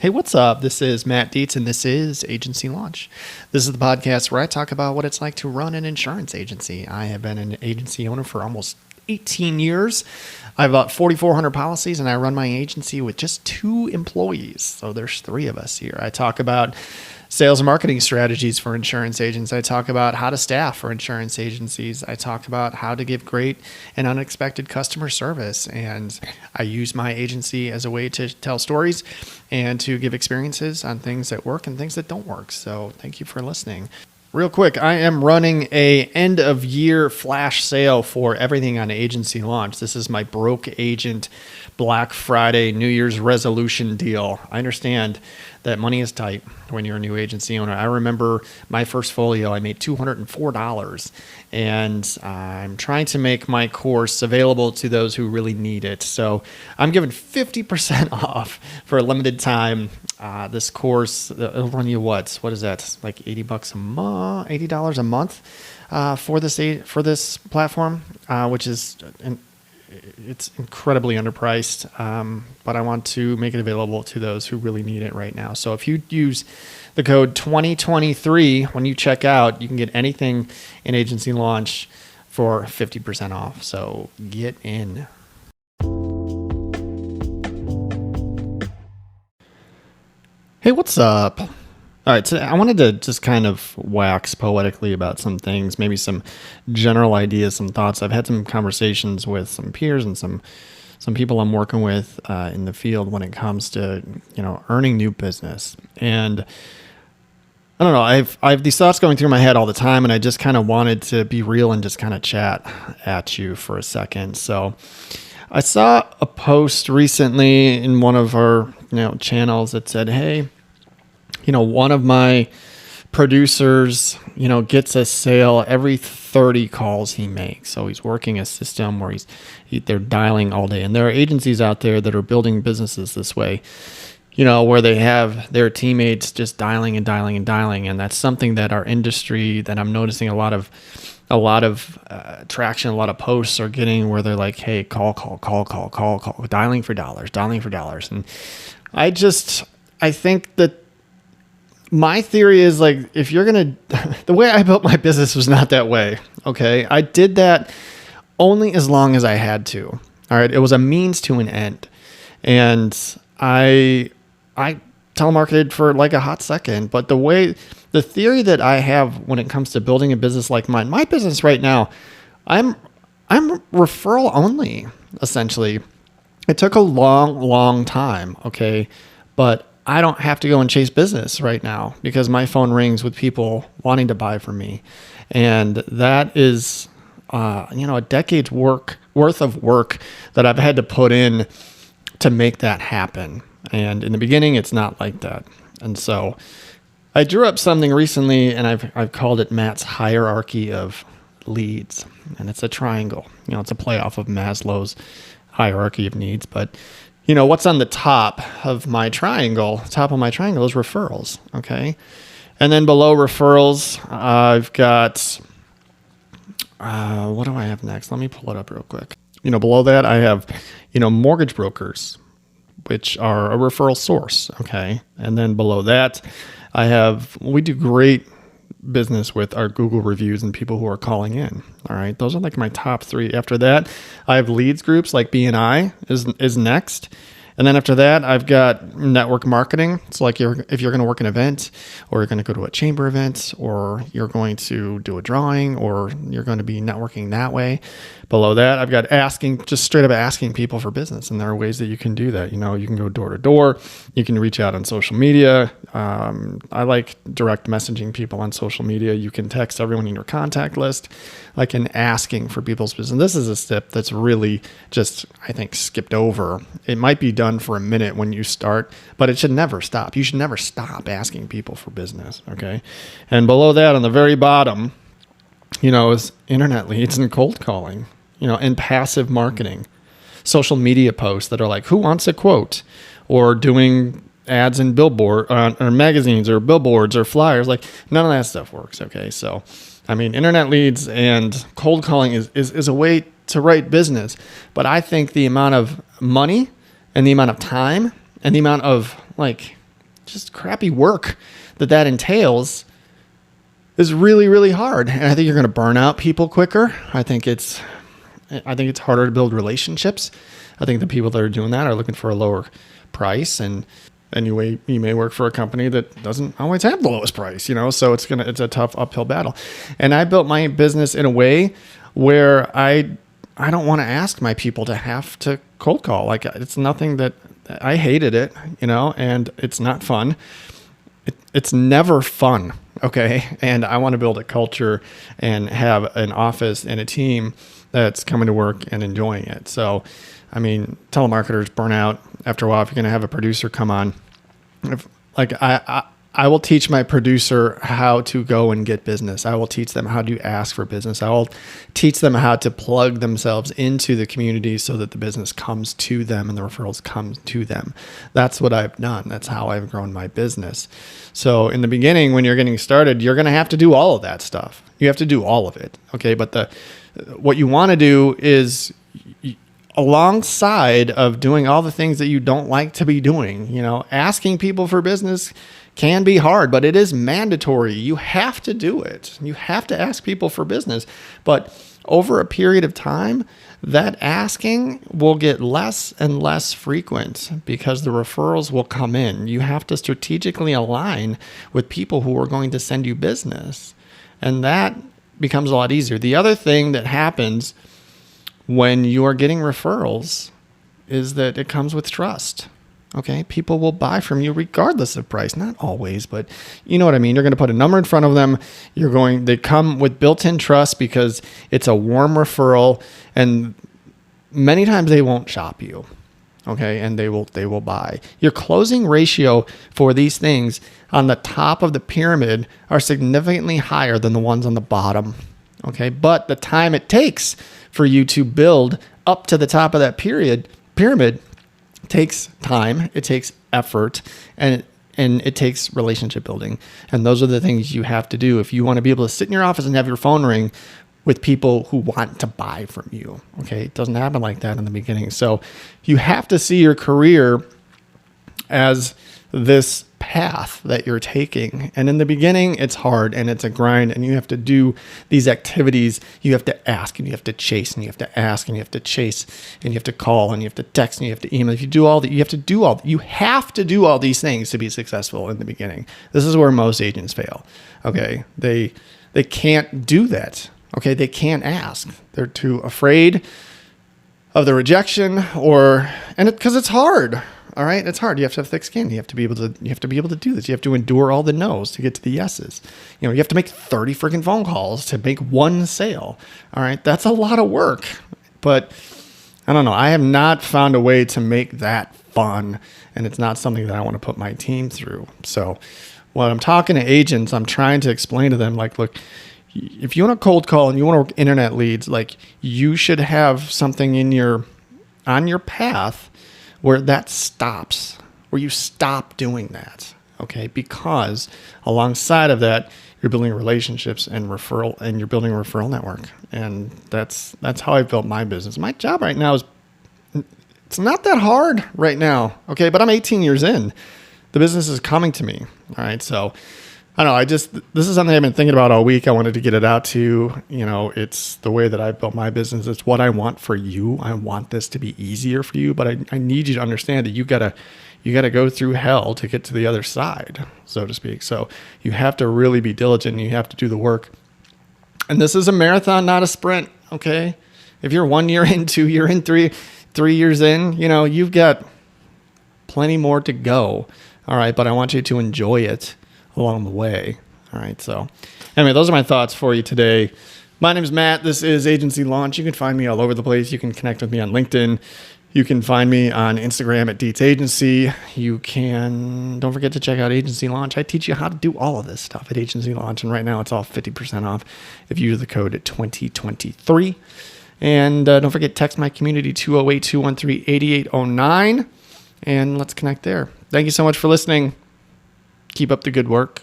Hey, what's up? This is Matt Dietz, and this is Agency Launch. This is the podcast where I talk about what it's like to run an insurance agency. I have been an agency owner for almost 18 years. I have about 4,400 policies, and I run my agency with just 2 employees. So there's 3 of us here. I talk about sales and marketing strategies for insurance agents. I talk about how to staff for insurance agencies. I talk about how to give great and unexpected customer service. And I use my agency as a way to tell stories and to give experiences on things that work and things that don't work. So thank you for listening. Real quick, I am running a end of year flash sale for everything on Agency Launch. This is my broke agent Black Friday New Year's resolution deal. I understand that money is tight when you're a new agency owner. I remember my first folio, I made $204, and I'm trying to make my course available to those who really need it. So I'm giving 50% off for a limited time. This course, it'll run you what is that? Like $80 a month, $80 a month for this platform, which is it's incredibly underpriced, but I want to make it available to those who really need it right now. So if you use the code 2023 when you check out, you can get anything in Agency Launch for 50% off. So get in. Hey, what's up? All right, so I wanted to just kind of wax poetically about some things, maybe some general ideas, some thoughts. I've had some conversations with some peers and some people I'm working with in the field when it comes to earning new business. And I don't know, I have these thoughts going through my head all the time, and I just kind of wanted to be real and just kind of chat at you for a second. So I saw a post recently in one of our channels that said, hey, one of my producers, gets a sale every 30 calls he makes. So he's working a system where they're dialing all day. And there are agencies out there that are building businesses this way, where they have their teammates just dialing and dialing and dialing. And that's something that our industry, that I'm noticing a lot of traction, a lot of posts are getting, where they're like, hey, call, dialing for dollars. And I think that my theory is, like, if you're going to, the way I built my business was not that way. Okay. I did that only as long as I had to. All right. It was a means to an end. And I telemarketed for like a hot second, but the theory that I have when it comes to building a business like mine, my business right now, I'm referral only, essentially. It took a long time. Okay. But I don't have to go and chase business right now because my phone rings with people wanting to buy from me. And that is, a decade's worth of work that I've had to put in to make that happen. And in the beginning, it's not like that. And so I drew up something recently, and I've called it Matt's hierarchy of leads. And it's a triangle. It's a play off of Maslow's hierarchy of needs. But what's on the top of my triangle? Top of my triangle is referrals. Okay. And then below referrals, I've got, what do I have next? Let me pull it up real quick. Below that, I have, mortgage brokers, which are a referral source. Okay. And then below that, we do great business with our Google reviews and people who are calling in. All right. Those are like my top 3. After that, I have leads groups like BNI is next. And then after that, I've got network marketing. It's like if you're going to work an event, or you're going to go to a chamber event, or you're going to do a drawing, or you're going to be networking that way. Below that, I've got just straight up asking people for business. And there are ways that you can do that. You can go door to door. You can reach out on social media. I like direct messaging people on social media. You can text everyone in your contact list, like in asking for people's business. And this is a step that's really just, I think, skipped over. It might be done for a minute when you start, but it should never stop. You should never stop asking people for business. Okay. And below that, on the very bottom, is internet leads and cold calling, and passive marketing, social media posts that are like, who wants a quote, or doing ads in billboard or magazines or billboards or flyers. Like, none of that stuff works. Okay. So, internet leads and cold calling is a way to write business, but I think the amount of money and the amount of time and the amount of just crappy work that entails is really, really hard. And I think you're going to burn out people quicker. I think it's harder to build relationships. I think the people that are doing that are looking for a lower price, and anyway, you may work for a company that doesn't always have the lowest price, so it's a tough uphill battle. And I built my business in a way where I don't want to ask my people to have to cold call. Like, it's nothing that I hated it, and it's not fun. It's never fun. Okay. And I want to build a culture and have an office and a team that's coming to work and enjoying it. So, I mean, telemarketers burn out after a while. If you're going to have a producer come on, I will teach my producer how to go and get business. I will teach them how to ask for business. I will teach them how to plug themselves into the community so that the business comes to them and the referrals come to them. That's what I've done. That's how I've grown my business. So in the beginning, when you're getting started, you're going to have to do all of that stuff. You have to do all of it. Okay. But what you want to do is, alongside of doing all the things that you don't like to be doing, asking people for business can be hard, but it is mandatory. You have to do it. You have to ask people for business. But over a period of time, that asking will get less and less frequent because the referrals will come in. You have to strategically align with people who are going to send you business. And that becomes a lot easier. The other thing that happens when you are getting referrals is that it comes with trust. Okay, people will buy from you regardless of price. Not always, but you know what I mean. You're going to put a number in front of them. They come with built-in trust because it's a warm referral, and many times they won't shop you. Okay, and they will buy. Your closing ratio for these things on the top of the pyramid are significantly higher than the ones on the bottom. Okay, but the time it takes for you to build up to the top of that pyramid takes time, it takes effort, and it takes relationship building. And those are the things you have to do if you want to be able to sit in your office and have your phone ring with people who want to buy from you. Okay, it doesn't happen like that in the beginning. So you have to see your career as this path that you're taking. And in the beginning, it's hard and it's a grind, and you have to do these activities. You have to ask, and you have to chase, and you have to ask, and you have to chase, and you have to call, and you have to text, and you have to email. If you do all that, you have to do all these things to be successful in the beginning. This is where most agents fail. Okay. They can't do that. Okay. They can't ask. They're too afraid of the rejection because it's hard. All right. It's hard. You have to have thick skin. You have to be able to do this. You have to endure all the no's to get to the yeses. You have to make 30 freaking phone calls to make one sale. All right. That's a lot of work, but I don't know. I have not found a way to make that fun, and it's not something that I want to put my team through. So when I'm talking to agents, I'm trying to explain to them, like, look, if you want to cold call and you want to work internet leads, like, you should have something on your path where that stops, where you stop doing that. Okay. Because alongside of that, you're building relationships and you're building a referral network. And that's how I built my business. My job right now it's not that hard right now. Okay. But I'm 18 years in. The business is coming to me. All right. So I don't know. This is something I've been thinking about all week. I wanted to get it out to you. It's the way that I built my business. It's what I want for you. I want this to be easier for you, but I need you to understand that you gotta go through hell to get to the other side, so to speak. So you have to really be diligent, and you have to do the work. And this is a marathon, not a sprint. Okay. If you're 1 year in, 2 year in, 3 years in, you've got plenty more to go. All right. But I want you to enjoy it along the way. All right. So anyway, those are my thoughts for you today. My name is Matt. This is Agency Launch. You can find me all over the place. You can connect with me on LinkedIn. You can find me on Instagram at Dietz Agency. Don't forget to check out Agency Launch. I teach you how to do all of this stuff at Agency Launch. And right now it's all 50% off if you use the code at 2023. And don't forget, text my community 208-213-8809. And let's connect there. Thank you so much for listening. Keep up the good work.